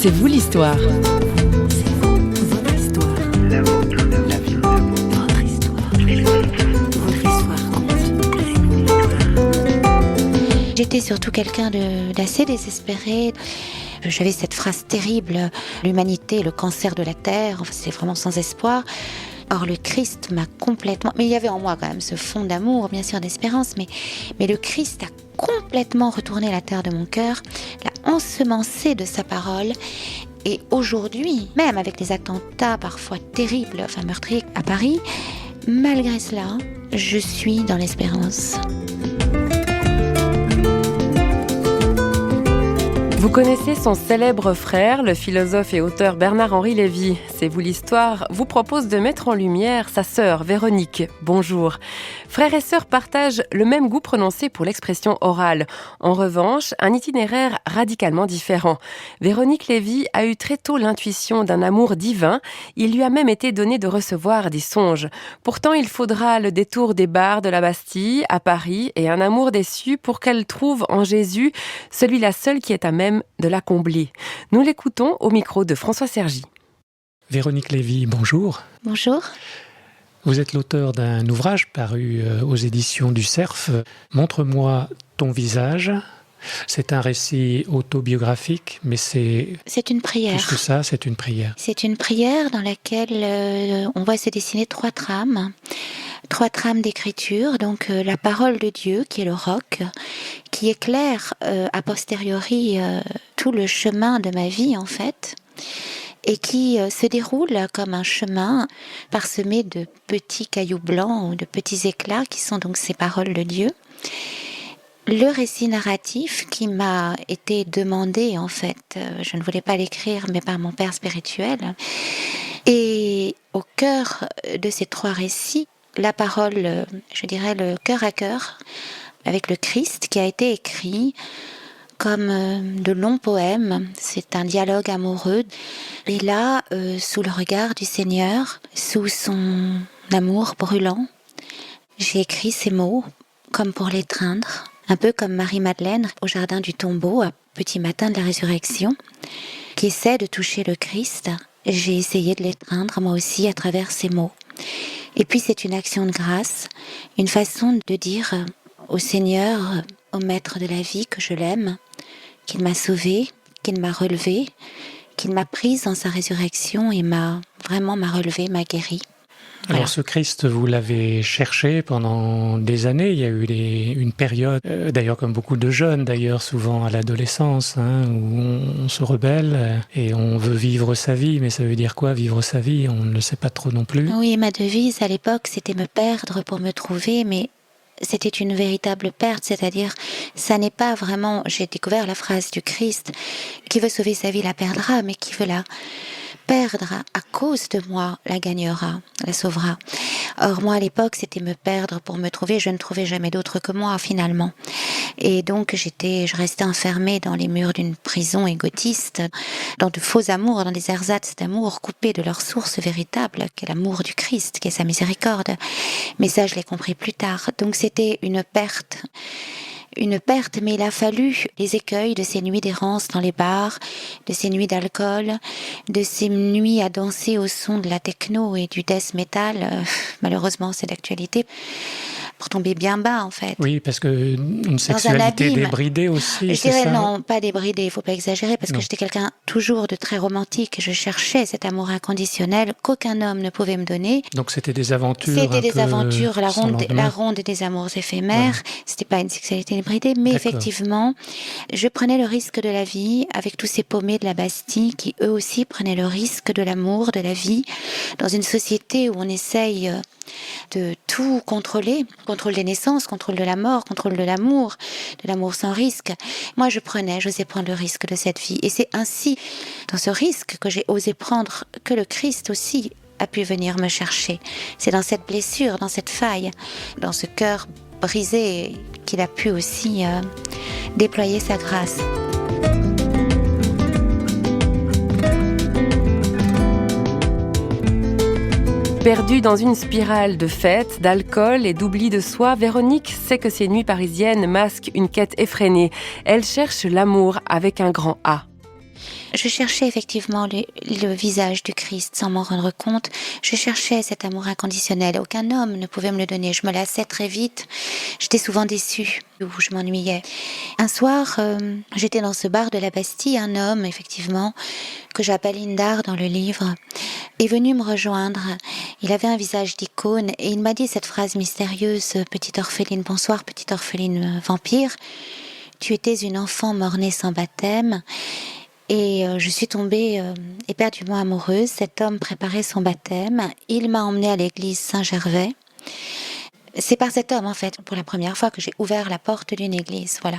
C'est vous l'histoire. C'est vous, votre histoire. La vôtre, la vie, votre histoire. Votre histoire. J'étais surtout quelqu'un d'assez désespéré. J'avais cette phrase terrible, l'humanité, le cancer de la terre, c'est vraiment sans espoir. Or, le Christ m'a complètement... Mais il y avait en moi quand même ce fond d'amour, bien sûr, d'espérance, mais le Christ a complètement retourné la terre de mon cœur, l'a ensemencé de sa parole. Et aujourd'hui, même avec les attentats parfois terribles, meurtriers à Paris, malgré cela, je suis dans l'espérance. Vous connaissez son célèbre frère, le philosophe et auteur Bernard-Henri Lévy. C'est vous l'histoire vous propose de mettre en lumière sa sœur Véronique. Bonjour. Frères et sœurs partagent le même goût prononcé pour l'expression orale. En revanche, un itinéraire radicalement différent. Véronique Lévy a eu très tôt l'intuition d'un amour divin. Il lui a même été donné de recevoir des songes. Pourtant, il faudra le détour des bars de la Bastille à Paris et un amour déçu pour qu'elle trouve en Jésus celui-là seul qui est à même de la combler. Nous l'écoutons au micro de François Sergi. Véronique Lévy, bonjour. Bonjour. Vous êtes l'auteur d'un ouvrage paru aux éditions du Cerf, « Montre-moi ton visage ». C'est un récit autobiographique, mais c'est une prière. Plus que ça, c'est une prière. C'est une prière dans laquelle on voit se dessiner trois trames d'écriture. Donc la parole de Dieu, qui est le roc, qui éclaire a posteriori tout le chemin de ma vie, en fait, et qui se déroule comme un chemin parsemé de petits cailloux blancs ou de petits éclats, qui sont donc ces paroles de Dieu. Le récit narratif qui m'a été demandé, en fait, je ne voulais pas l'écrire, mais par mon père spirituel. Et au cœur de ces trois récits, la parole, je dirais le cœur à cœur, avec le Christ, qui a été écrit comme de longs poèmes. C'est un dialogue amoureux. Et là, sous le regard du Seigneur, sous son amour brûlant, j'ai écrit ces mots comme pour l'étreindre. Un peu comme Marie-Madeleine au jardin du tombeau, à petit matin de la résurrection, qui essaie de toucher le Christ. J'ai essayé de l'étreindre, moi aussi, à travers ces mots. Et puis c'est une action de grâce, une façon de dire au Seigneur, au Maître de la vie, que je l'aime, qu'il m'a sauvée, qu'il m'a relevée, qu'il m'a prise dans sa résurrection et m'a relevée, m'a guérie. Voilà. Alors ce Christ, vous l'avez cherché pendant des années. Il y a eu une période, d'ailleurs comme beaucoup de jeunes, d'ailleurs souvent à l'adolescence, où on se rebelle et on veut vivre sa vie. Mais ça veut dire quoi, vivre sa vie? On ne le sait pas trop non plus. Oui, ma devise à l'époque, c'était me perdre pour me trouver, mais c'était une véritable perte, c'est-à-dire, ça n'est pas vraiment... J'ai découvert la phrase du Christ, qui veut sauver sa vie la perdra, mais qui veut la perdre à cause de moi, la gagnera, la sauvera. Or, moi, à l'époque, c'était me perdre pour me trouver. Je ne trouvais jamais d'autre que moi, finalement. Et donc, je restais enfermée dans les murs d'une prison égotiste, dans de faux amours, dans des ersatz d'amour coupés de leur source véritable, qui est l'amour du Christ, qui est sa miséricorde. Mais ça, je l'ai compris plus tard. Donc, c'était une perte, mais il a fallu les écueils de ces nuits d'errance dans les bars, de ces nuits d'alcool, de ces nuits à danser au son de la techno et du death metal, malheureusement c'est d'actualité, pour tomber bien bas, en fait. Oui, parce qu'une sexualité débridée aussi, je dirais non, pas débridée, il ne faut pas exagérer, parce que j'étais quelqu'un toujours de très romantique, et je cherchais cet amour inconditionnel qu'aucun homme ne pouvait me donner. Donc c'était des aventures la ronde des amours éphémères, ouais. C'était pas une sexualité débridée, mais d'accord. Effectivement, je prenais le risque de la vie, avec tous ces paumés de la Bastille, qui eux aussi prenaient le risque de l'amour, de la vie, dans une société où on essaye de tout contrôler, contrôle des naissances, contrôle de la mort, contrôle de l'amour sans risque. Moi, j'osais prendre le risque de cette vie. Et c'est ainsi, dans ce risque que j'ai osé prendre, que le Christ aussi a pu venir me chercher. C'est dans cette blessure, dans cette faille, dans ce cœur brisé, qu'il a pu aussi déployer sa grâce. Perdue dans une spirale de fêtes, d'alcool et d'oubli de soi, Véronique sait que ces nuits parisiennes masquent une quête effrénée. Elle cherche l'amour avec un grand A. Je cherchais effectivement le visage du Christ sans m'en rendre compte. Je cherchais cet amour inconditionnel. Aucun homme ne pouvait me le donner. Je me lassais très vite. J'étais souvent déçue ou je m'ennuyais. Un soir, j'étais dans ce bar de la Bastille. Un homme, effectivement, que j'appelle Indar dans le livre, est venu me rejoindre. Il avait un visage d'icône et il m'a dit cette phrase mystérieuse: « Petite orpheline, bonsoir, petite orpheline vampire. Tu étais une enfant mort-née sans baptême. » Et je suis tombée éperdument amoureuse. Cet homme préparait son baptême. Il m'a emmenée à l'église Saint-Gervais. C'est par cet homme, en fait, pour la première fois que j'ai ouvert la porte d'une église. Voilà.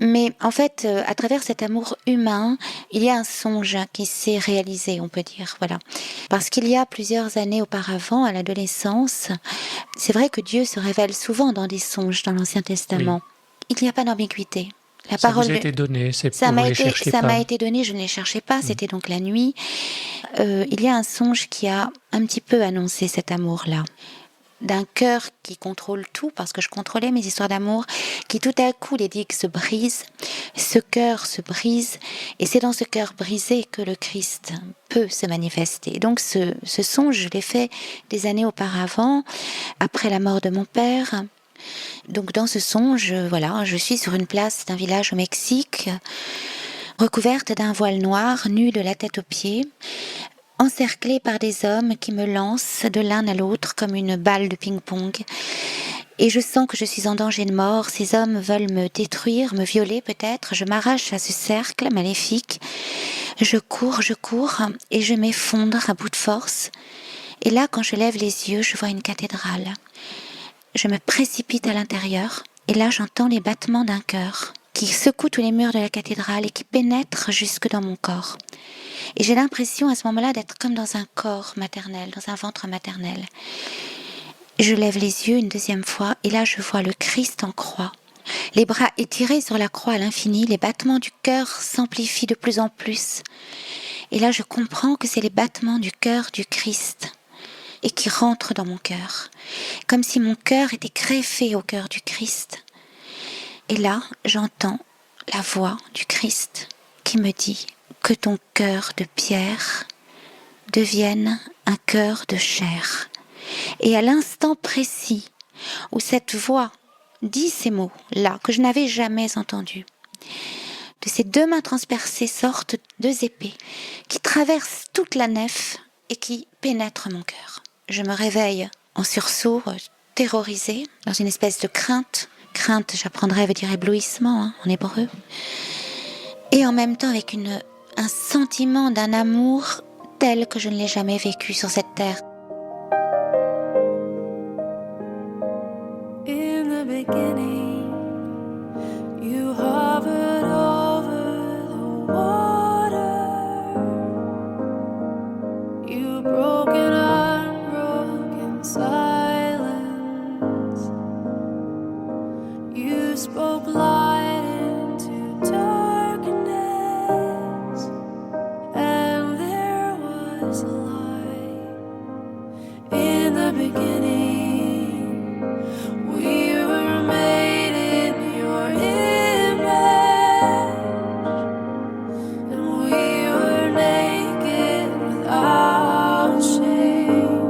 Mais en fait, à travers cet amour humain, il y a un songe qui s'est réalisé, on peut dire. Voilà. Parce qu'il y a plusieurs années auparavant, à l'adolescence, c'est vrai que Dieu se révèle souvent dans des songes dans l'Ancien Testament. Oui. Il n'y a pas d'ambiguïté. La ça parole vous a été donné, c'est ça vous m'a les été, cherchiez ça pas. m'a été donné, je ne les cherchais pas, c'était donc la nuit. Il y a un songe qui a un petit peu annoncé cet amour-là. D'un cœur qui contrôle tout, parce que je contrôlais mes histoires d'amour, qui tout à coup, les digues se brisent, ce cœur se brise, et c'est dans ce cœur brisé que le Christ peut se manifester. Donc ce songe, je l'ai fait des années auparavant, après la mort de mon père. Donc dans ce songe, voilà, je suis sur une place d'un village au Mexique, recouverte d'un voile noir, nue de la tête aux pieds, encerclée par des hommes qui me lancent de l'un à l'autre comme une balle de ping-pong. Et je sens que je suis en danger de mort. Ces hommes veulent me détruire, me violer peut-être. Je m'arrache à ce cercle maléfique. Je cours et je m'effondre à bout de force. Et là, quand je lève les yeux, je vois une cathédrale. Je me précipite à l'intérieur et là j'entends les battements d'un cœur qui secoue tous les murs de la cathédrale et qui pénètre jusque dans mon corps. Et j'ai l'impression à ce moment-là d'être comme dans un corps maternel, dans un ventre maternel. Je lève les yeux une deuxième fois et là je vois le Christ en croix. Les bras étirés sur la croix à l'infini, les battements du cœur s'amplifient de plus en plus. Et là je comprends que c'est les battements du cœur du Christ et qui rentre dans mon cœur, comme si mon cœur était greffé au cœur du Christ. Et là, j'entends la voix du Christ qui me dit que ton cœur de pierre devienne un cœur de chair. Et à l'instant précis où cette voix dit ces mots-là, que je n'avais jamais entendus, de ces deux mains transpercées sortent deux épées qui traversent toute la nef et qui pénètrent mon cœur. Je me réveille en sursaut, terrorisée, dans une espèce de crainte. Crainte, j'apprendrai, veut dire éblouissement en hébreu. Et en même temps avec un sentiment d'un amour tel que je ne l'ai jamais vécu sur cette terre. In the beginning, you hovered over the water. You broke an unbroken silence. You spoke light into darkness, and there was light. In the beginning, we were made in your image, and we were naked without shame,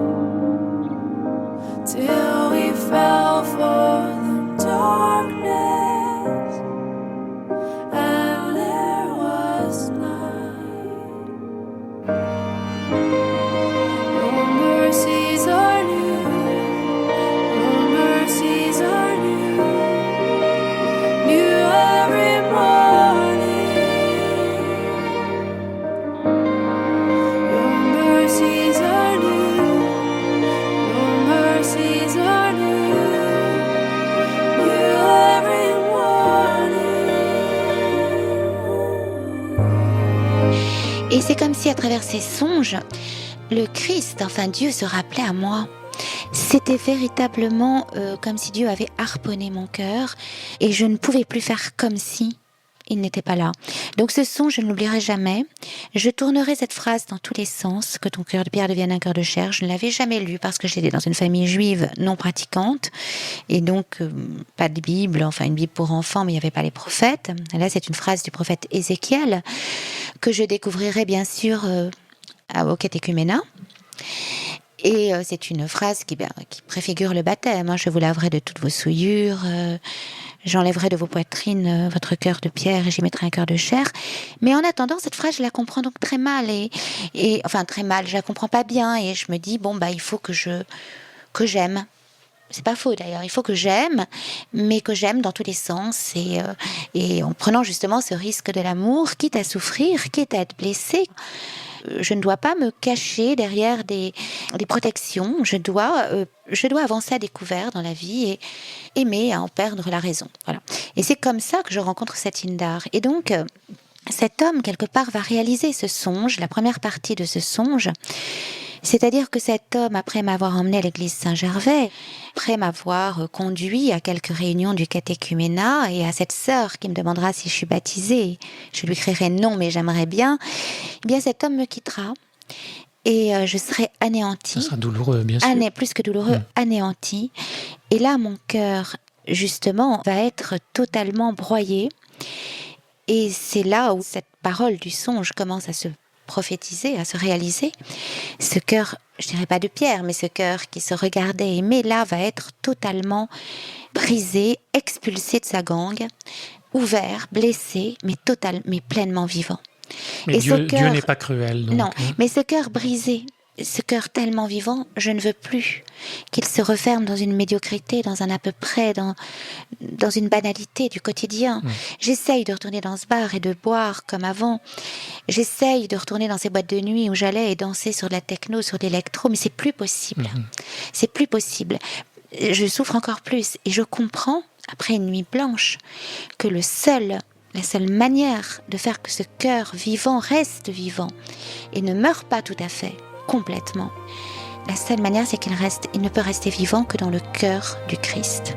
till we fell for the darkness, and there was night. Your mercies are new. Your mercies are new, new every morning. Your mercies are new. Your mercies are new, new every morning. Et c'est comme si à travers ces songes, le Christ, enfin Dieu, se rappelait à moi. C'était véritablement comme si Dieu avait harponné mon cœur et je ne pouvais plus faire comme si il n'était pas là. Donc ce son, je ne l'oublierai jamais. Je tournerai cette phrase dans tous les sens, que ton cœur de pierre devienne un cœur de chair. Je ne l'avais jamais lu parce que j'étais dans une famille juive non pratiquante et donc pas de Bible, enfin une Bible pour enfants, mais il n'y avait pas les prophètes. Là, c'est une phrase du prophète Ézéchiel que je découvrirai bien sûr au catéchuménat. Et c'est une phrase qui préfigure le baptême. Hein. Je vous laverai de toutes vos souillures, j'enlèverai de vos poitrines votre cœur de pierre et j'y mettrai un cœur de chair. Mais en attendant, cette phrase, je la comprends donc très mal. Enfin, très mal, je la comprends pas bien. Et je me dis, il faut que j'aime. C'est pas faux d'ailleurs, il faut que j'aime, mais que j'aime dans tous les sens et en prenant justement ce risque de l'amour, quitte à souffrir, quitte à être blessée. Je ne dois pas me cacher derrière des protections, je dois avancer à découvert dans la vie et aimer à en perdre la raison. Voilà. Et c'est comme ça que je rencontre cet Indar. Et donc, cet homme, quelque part, va réaliser ce songe, la première partie de ce songe. C'est-à-dire que cet homme, après m'avoir emmené à l'église Saint-Gervais, après m'avoir conduit à quelques réunions du catéchuménat et à cette sœur qui me demandera si je suis baptisée, je lui crierai non, mais j'aimerais bien, eh bien cet homme me quittera et je serai anéantie. Ça sera douloureux, bien sûr. Plus que douloureux, anéantie. Et là, mon cœur, justement, va être totalement broyé. Et c'est là où cette parole du songe commence à se prophétiser, à se réaliser. Ce cœur, je dirais pas de pierre, mais ce cœur qui se regardait aimer, là, va être totalement brisé, expulsé de sa gangue, ouvert, blessé, mais pleinement vivant. Mais Dieu n'est pas cruel. Donc, non, mais ce cœur brisé, ce cœur tellement vivant, je ne veux plus qu'il se referme dans une médiocrité, dans un à peu près, dans une banalité du quotidien. J'essaye de retourner dans ce bar et de boire comme avant. J'essaye de retourner dans ces boîtes de nuit où j'allais et danser sur de la techno, sur de l'électro, mais c'est plus possible. C'est plus possible. Je souffre encore plus et je comprends, après une nuit blanche, que la seule manière de faire que ce cœur vivant reste vivant et ne meure pas tout à fait, complètement. La seule manière, c'est qu'il ne peut rester vivant que dans le cœur du Christ.